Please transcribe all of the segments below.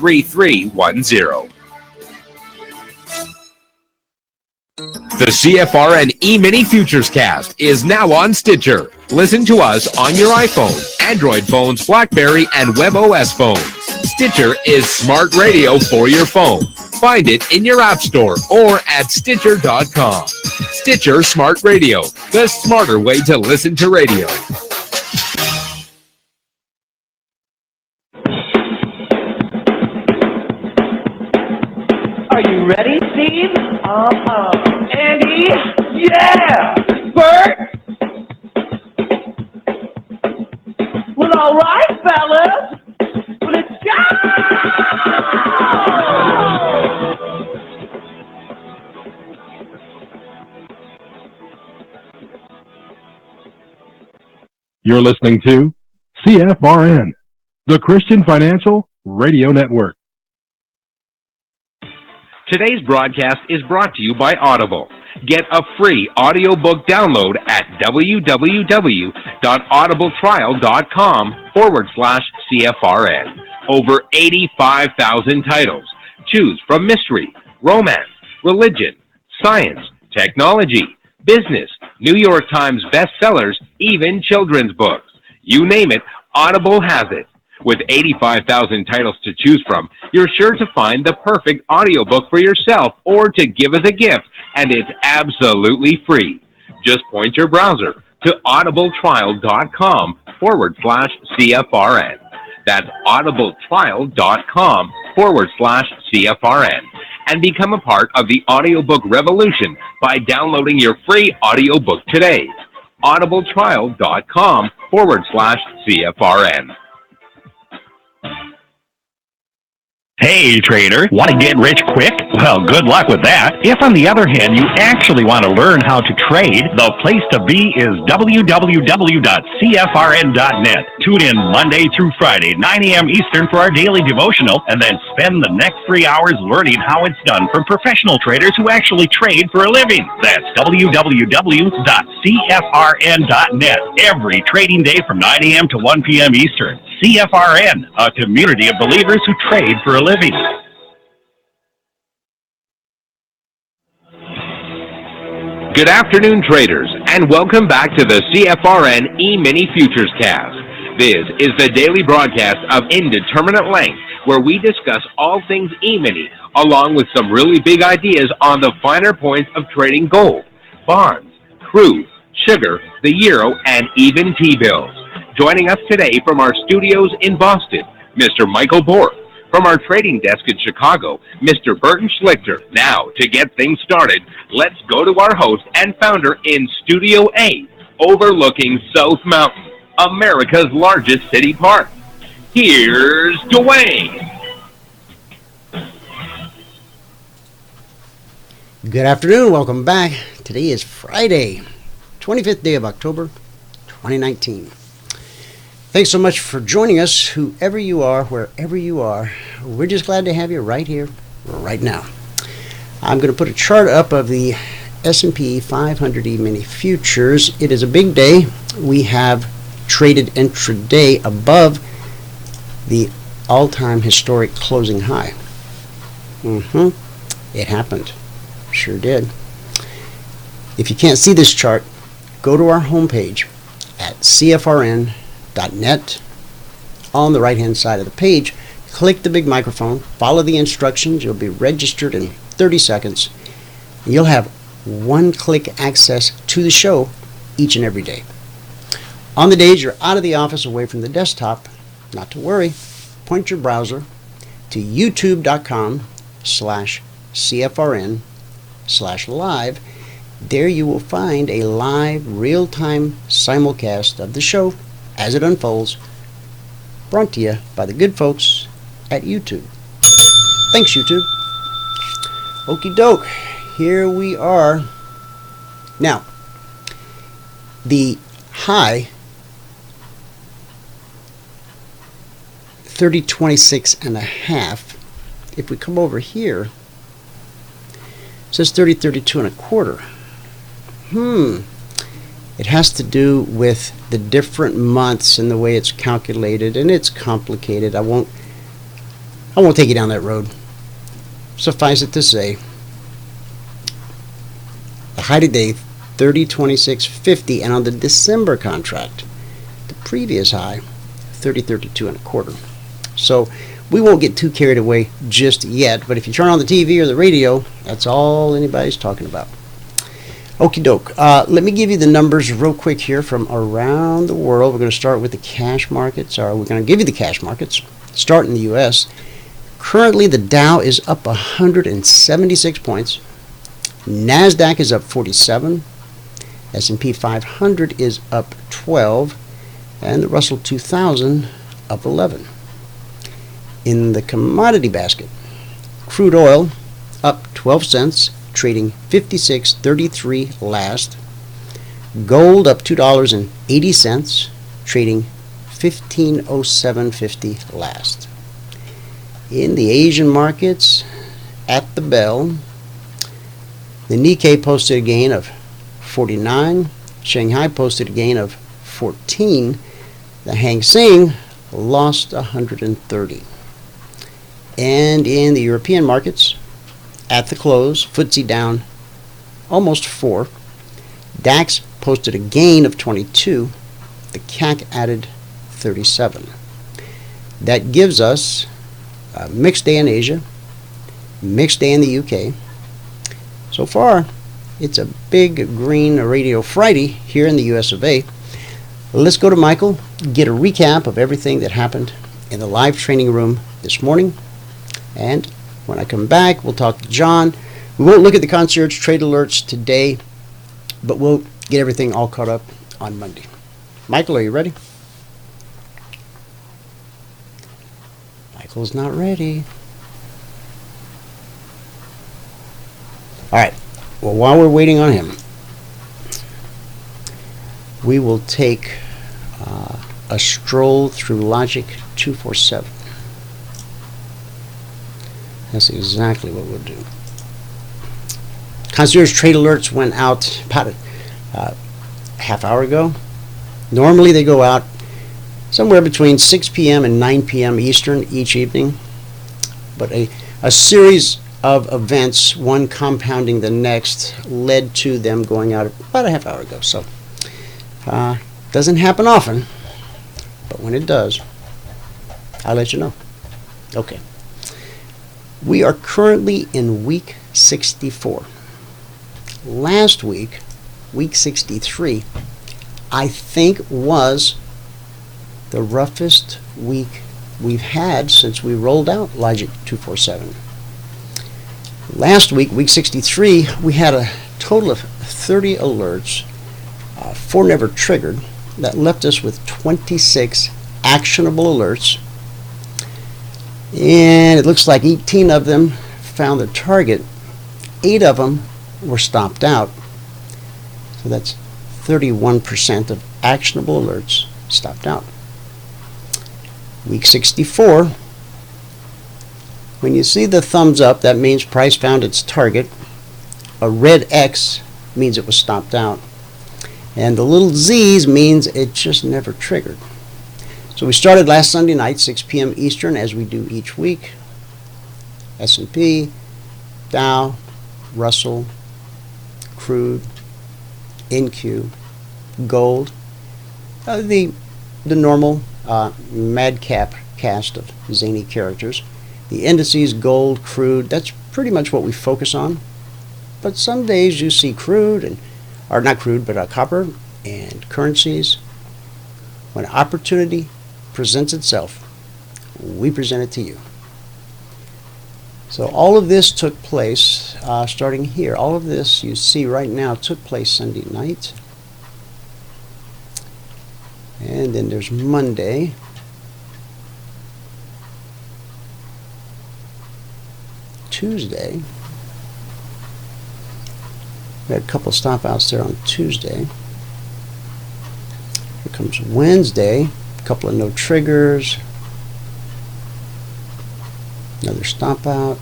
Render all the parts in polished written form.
888-888-3310. The CFRN Emini Futures Cast is now on Stitcher. Listen to us on your iPhone, Android phones, BlackBerry, and WebOS phones. Stitcher is smart radio for your phone. Find it in your app store or at Stitcher.com. Stitcher Smart Radio, the smarter way to listen to radio. Are you ready, Steve? Andy? Yeah! Bert? Well, all right, fellas. Let's go! You're listening to CFRN, the Christian Financial Radio Network. Today's broadcast is brought to you by Audible. Get a free audiobook download at www.audibletrial.com/CFRN. Over 85,000 titles. Choose from mystery, romance, religion, science, technology, business, New York Times bestsellers, even children's books. You name it, Audible has it. With 85,000 titles to choose from, you're sure to find the perfect audiobook for yourself or to give as a gift, and it's absolutely free. Just point your browser to audibletrial.com/CFRN. That's audibletrial.com/CFRN. And become a part of the audiobook revolution by downloading your free audiobook today. audibletrial.com/CFRN. Hey trader, want to get rich quick? Well, good luck with that. If on the other hand you actually want to learn how to trade, the place to be is www.cfrn.net. Tune in Monday through Friday, 9 a.m. Eastern for our daily devotional, and then spend the next 3 hours learning how it's done from professional traders who actually trade for a living. That's www.cfrn.net. Every trading day from 9 a.m. to 1 p.m. Eastern. CFRN, a community of believers who trade for a living. Good afternoon, traders, and welcome back to the CFRN Emini Futures Cast. This is the daily broadcast of Indeterminate Length, where we discuss all things Emini, along with some really big ideas on the finer points of trading gold, bonds, crude, sugar, the euro, and even T-bills. Joining us today from our studios in Boston, Mr. Michael Bork. From our trading desk in Chicago, Mr. Burton Schlichter. Now, to get things started, let's go to our host and founder in Studio A, overlooking South Mountain, America's largest city park. Here's Dwayne. Good afternoon. Welcome back. Today is Friday, 25th day of October, 2019. Thanks so much for joining us, whoever you are, wherever you are. We're just glad to have you right here, right now. I'm going to put a chart up of the S&P 500 Emini Futures. It is a big day. We have traded intraday above the all-time historic closing high. It happened. Sure did. If you can't see this chart, go to our homepage at CFRN.net. On the right hand side of the page, click the big microphone, follow the instructions. You'll be registered in 30 seconds. You'll have one-click access to the show each and every day. On the days you're out of the office, away from the desktop, not to worry, point your browser to youtube.com/CFRN/live. There you will find a live, real-time simulcast of the show as it unfolds, brought to you by the good folks at YouTube. Thanks, YouTube. Okie doke, here we are. Now, the high, 30.26.5. If we come over here, it says 30.32.25. It has to do with the different months and the way it's calculated, and it's complicated. I won't I won't take you down that road. Suffice it to say, the high today, 30.2650, and on the December contract, the previous high, 30.32 and a quarter. So we won't get too carried away just yet, but if you turn on the TV or the radio, that's all anybody's talking about. Okie doke. Let me give you the numbers real quick here from around the world. We're going to start with the cash markets, or we're going to give you the cash markets. Start in the U.S. Currently, the Dow is up 176 points. NASDAQ is up 47. S&P 500 is up 12. And the Russell 2000 up 11. In the commodity basket, crude oil up 12 cents, trading 56.33 last. Gold up $2.80, trading 1507.50 last. In the Asian markets, at the bell, the Nikkei posted a gain of 49. Shanghai posted a gain of 14. The Hang Seng lost 130. And in the European markets, at the close, FTSE down almost 4. DAX posted a gain of 22. The CAC added 37. That gives us a mixed day in Asia, mixed day in the UK. So far, it's a big green radio Friday here in the US of A. Let's go to Michael, get a recap of everything that happened in the live training room this morning. And when I come back, we'll talk to John. We won't look at the Concierge Trade Alerts today, but we'll get everything all caught up on Monday. Michael, are you ready? Michael's not ready. All right. Well, while we're waiting on him, we will take a stroll through Logic 247. That's exactly what we'll do. Concierge Trade Alerts went out about a half hour ago. Normally they go out somewhere between 6 p.m. and 9 p.m. Eastern each evening. But a series of events, one compounding the next, led to them going out about a half hour ago. So, doesn't happen often, but when it does, I'll let you know. Okay. We are currently in week 64. Last week, week 63, I think was the roughest week we've had since we rolled out Logic 247. Last week, week 63, we had a total of 30 alerts, 4 never triggered. That left us with 26 actionable alerts. And it looks like 18 of them found the target. 8 of them were stopped out. So that's 31% of actionable alerts stopped out. Week 64, when you see the thumbs up, that means price found its target. A red X means it was stopped out. And the little Z's means it just never triggered. So we started last Sunday night, 6 p.m. Eastern, as we do each week. S&P, Dow, Russell, Crude, NQ, Gold, the normal madcap cast of zany characters. The indices, gold, crude, that's pretty much what we focus on. But some days you see crude, or not crude, but copper and currencies. When opportunity presents itself, we present it to you. So all of this took place starting here. All of this you see right now took place Sunday night. And then there's Monday. Tuesday. We had a couple stop outs there on Tuesday. Here comes Wednesday. A couple of no triggers. Another stop out.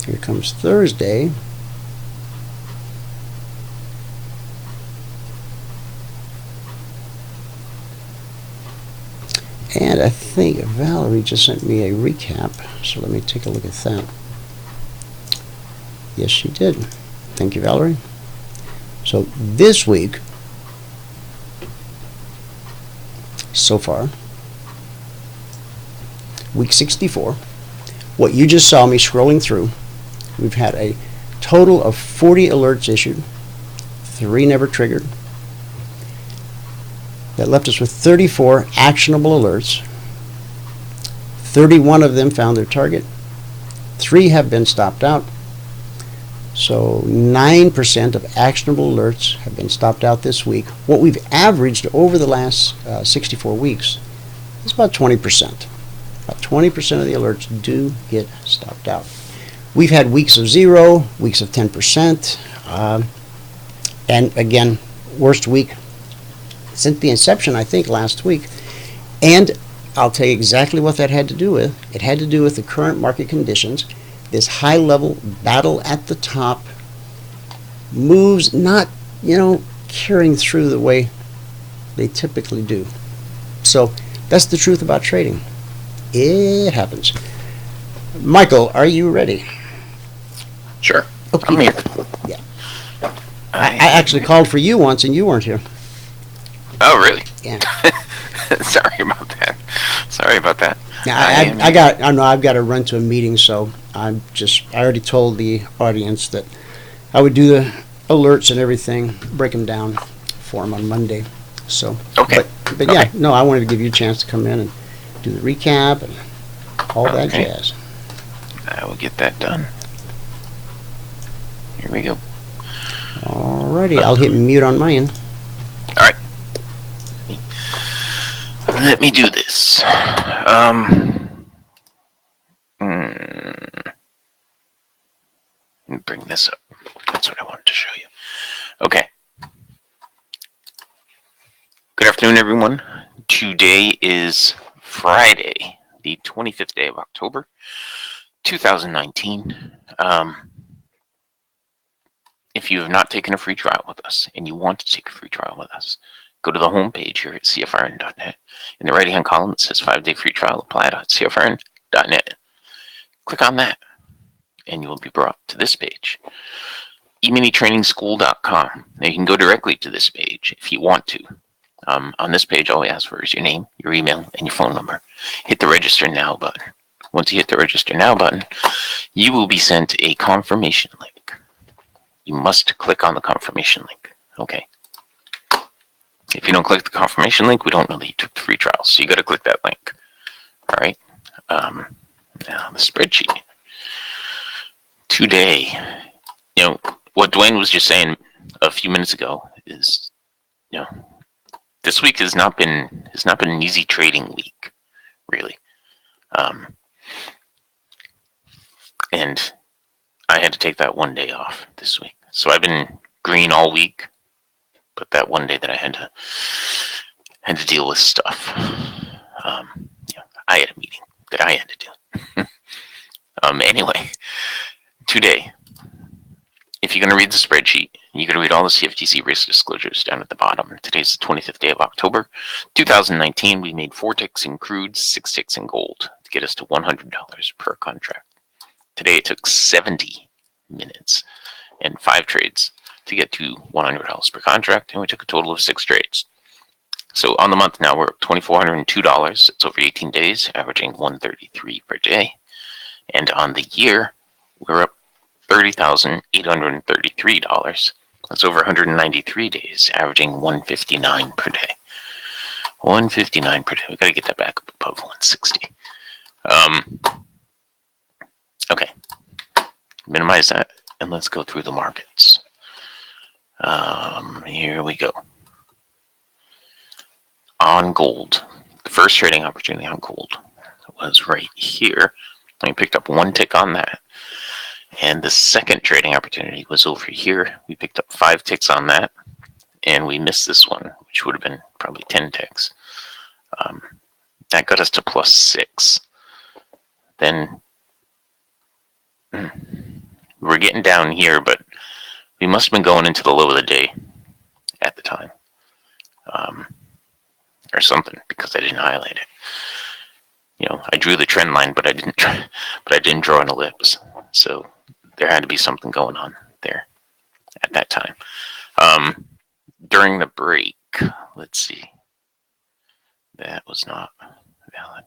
Here comes Thursday. And I think Valerie just sent me a recap, so let me take a look at that. Yes, she did. Thank you, Valerie. So this week, so far, week 64, what you just saw me scrolling through, we've had a total of 40 alerts issued, 3 never triggered. That left us with 34 actionable alerts. 31 of them found their target. 3 have been stopped out. So 9% of actionable alerts have been stopped out this week. What we've averaged over the last 64 weeks is about 20%. About 20% of the alerts do get stopped out. We've had weeks of 0, weeks of 10%, and again, worst week since the inception, I think, last week. And I'll tell you exactly what that had to do with. It had to do with the current market conditions. This high-level battle at the top, moves not, carrying through the way they typically do. So that's the truth about trading. It happens. Michael, are you ready? Sure. Okay. I'm here. Yeah. I actually called for you once and you weren't here. Oh, really? Yeah. Sorry about that. Now, I've got to run to a meeting, so I already told the audience that I would do the alerts and everything, break them down for them on Monday. So, okay. But yeah, no, I wanted to give you a chance to come in and do the recap and all that jazz. I will get that done. Here we go. Alrighty, I'll hit mute on my end. All right. Let me do this. Let me bring this up. That's what I wanted to show you. Okay. Good afternoon, everyone. Today is Friday, the 25th day of October, 2019. If you have not taken a free trial with us and you want to take a free trial with us, go to the home page here at CFRN.net. In the right-hand column, it says 5-day free trial apply.cfrn.net. Click on that, and you will be brought to this page, eminitrainingschool.com. Now, you can go directly to this page if you want to. On this page, all we ask for is your name, your email, and your phone number. Hit the Register Now button. Once you hit the Register Now button, you will be sent a confirmation link. You must click on the confirmation link. Okay. If you don't click the confirmation link, we don't know that you took the free trial. So you got to click that link. All right. Now the spreadsheet. Today, what Dwayne was just saying a few minutes ago is, this week has not been an easy trading week, really. And I had to take that one day off this week. So I've been green all week, but that one day that I had to deal with stuff. I had a meeting that I had to do. Anyway, today, if you're going to read the spreadsheet, you're going to read all the CFTC risk disclosures down at the bottom. Today's the 25th day of October, 2019. We made 4 ticks in crude, 6 ticks in gold to get us to $100 per contract. Today it took 70 minutes and 5 trades to get to $100 per contract, and we took a total of 6 trades. So on the month now, we're up $2,402. It's over 18 days, averaging $133 per day. And on the year, we're up $30,833. That's over 193 days, averaging $159 per day. $159 per day. We got to get that back up above 160. Okay. Minimize that, and let's go through the markets. Here we go. On gold, the first trading opportunity on gold was right here. We picked up 1 tick on that. And the second trading opportunity was over here. We picked up 5 ticks on that, and we missed this one, which would have been probably 10 ticks. That got us to plus 6. Then we're getting down here, but we must have been going into the low of the day at the time. or something because I didn't highlight it. You know, I drew the trend line, but I didn't draw an ellipse. So there had to be something going on there at that time. During the break, let's see. That was not valid.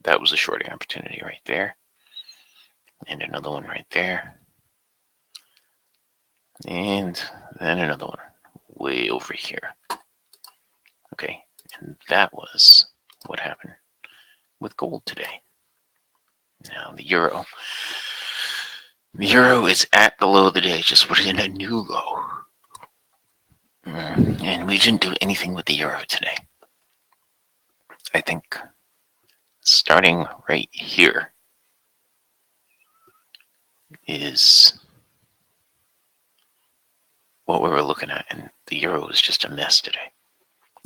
That was a shorting opportunity right there. And another one right there. And then another one way over here. Okay, and that was what happened with gold today. Now the euro. The euro is at the low of the day, just put it in a new low. And we didn't do anything with the euro today. I think starting right here is what we were looking at, and the euro was just a mess today.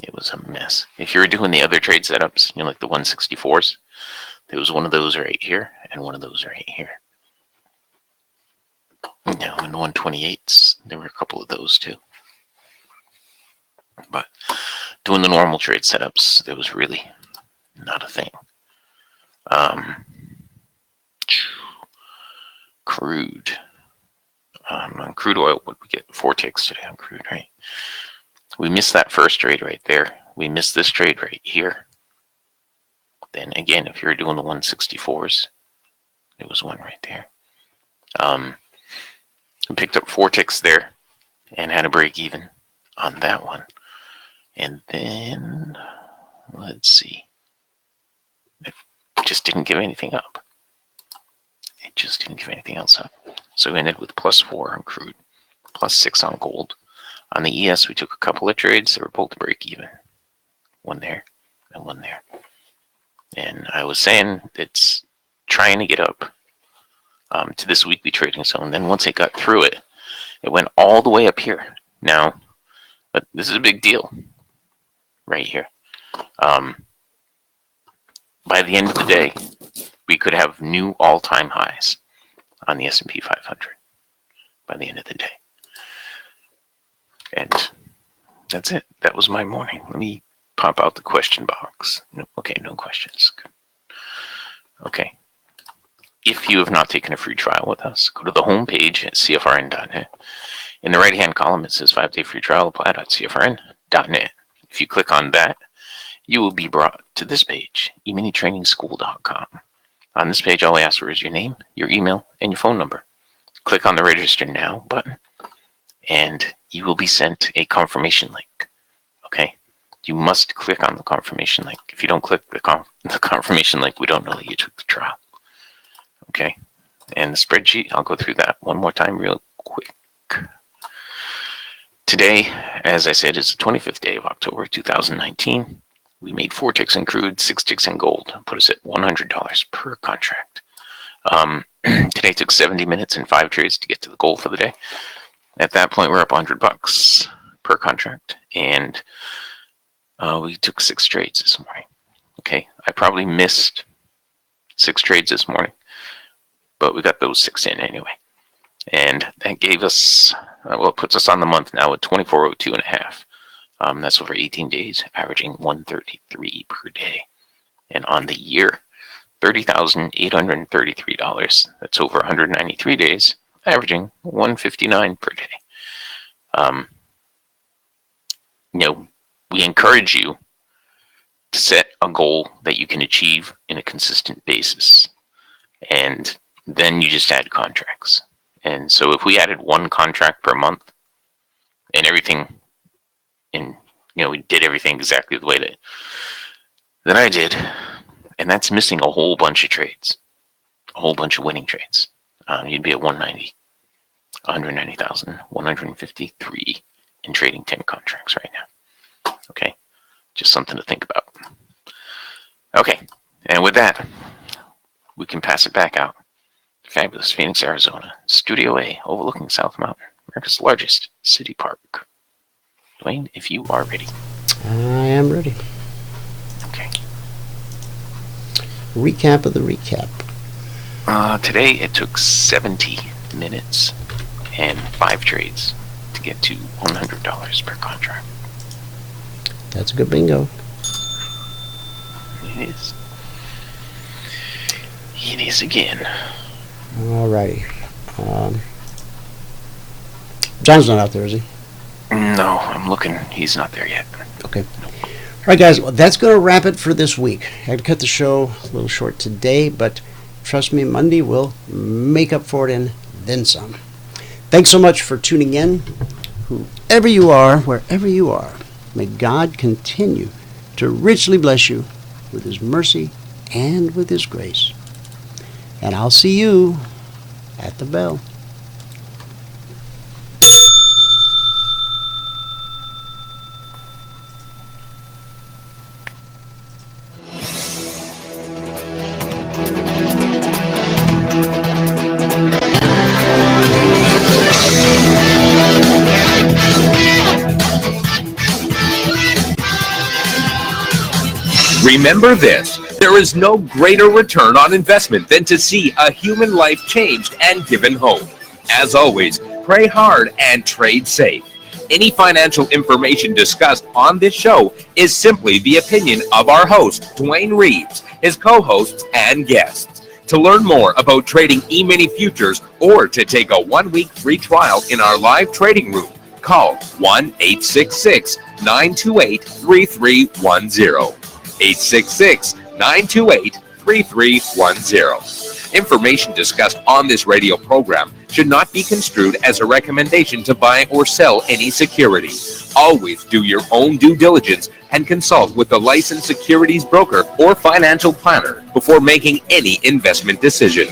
It was a mess. If you were doing the other trade setups, you know, like the 164s, there was one of those right here and one of those right here. Now in the 128s, there were a couple of those too. But doing the normal trade setups, there was really not a thing. Crude. On crude oil, what we get? 4 ticks today on crude, right? We missed that first trade right there. We missed this trade right here. Then again, if you're doing the 164s, there was one right there. We picked up 4 ticks there and had a break even on that one. And then, let's see. It just didn't give anything up. It just didn't give anything else up. So we ended with +4 on crude, +6 on gold. On the ES, we took a couple of trades that were both break even. One there and one there. And I was saying it's trying to get up to this weekly trading zone. Then once it got through it, it went all the way up here. Now, but this is a big deal right here. By the end of the day, we could have new all-time highs on the S&P 500 by the end of the day. And that's it. That was my morning. Let me pop out the question box. No, okay, no questions. Okay. If you have not taken a free trial with us, go to the home page at CFRN.net. In the right-hand column, it says 5-day free trial apply.CFRN.net. If you click on that, you will be brought to this page, eminitrainingschool.com. On this page, all I ask for is your name, your email, and your phone number. Click on the Register Now button, and you will be sent a confirmation link. Okay? You must click on the confirmation link. If you don't click the confirmation link, we don't know that you took the trial. Okay? And the spreadsheet, I'll go through that one more time real quick. Today, as I said, is the 25th day of October 2019. We made 4 ticks in crude, 6 ticks in gold, put us at $100 per contract. Today took 70 minutes and 5 trades to get to the goal for the day. At that point, we're up $100 per contract, and we took 6 trades this morning. Okay, I probably missed 6 trades this morning, but we got those 6 in anyway. And that gave us, well, it puts us on the month now at 2402.5. That's over 18 days, averaging 133 per day. And on the year, $30,833. That's over 193 days, averaging 159 per day. You know, we encourage you to set a goal that you can achieve in a consistent basis. And then you just add contracts. And so if we added 1 contract per month and everything, and you know, we did everything exactly the way that I did, and that's missing a whole bunch of trades, a whole bunch of winning trades. You'd be at 190, 190,000, 153 in trading 10 contracts right now. Okay, just something to think about. Okay, and with that, we can pass it back out. Fabulous Phoenix, Arizona, Studio A, overlooking South Mountain, America's largest city park. Dwayne, if you are ready. I am ready. Okay. Recap of the recap. Today it took 70 minutes and 5 trades to get to $100 per contract. That's a good bingo. It is. It is again. All righty. John's not out there, is he? No, I'm looking. He's not there yet. Okay. All right, guys. Well, that's going to wrap it for this week. I had to cut the show a little short today, but trust me, Monday will make up for it and then some. Thanks so much for tuning in. Whoever you are, wherever you are, may God continue to richly bless you with His mercy and with His grace. And I'll see you at the bell. Remember this, there is no greater return on investment than to see a human life changed and given hope. As always, pray hard and trade safe. Any financial information discussed on this show is simply the opinion of our host, Dwayne Reeves, his co-hosts, and guests. To learn more about trading Emini Futures or to take a 1-week free trial in our live trading room, call 1-866-928-3310. 866-928-3310. Information discussed on this radio program should not be construed as a recommendation to buy or sell any security. Always do your own due diligence and consult with a licensed securities broker or financial planner before making any investment decision.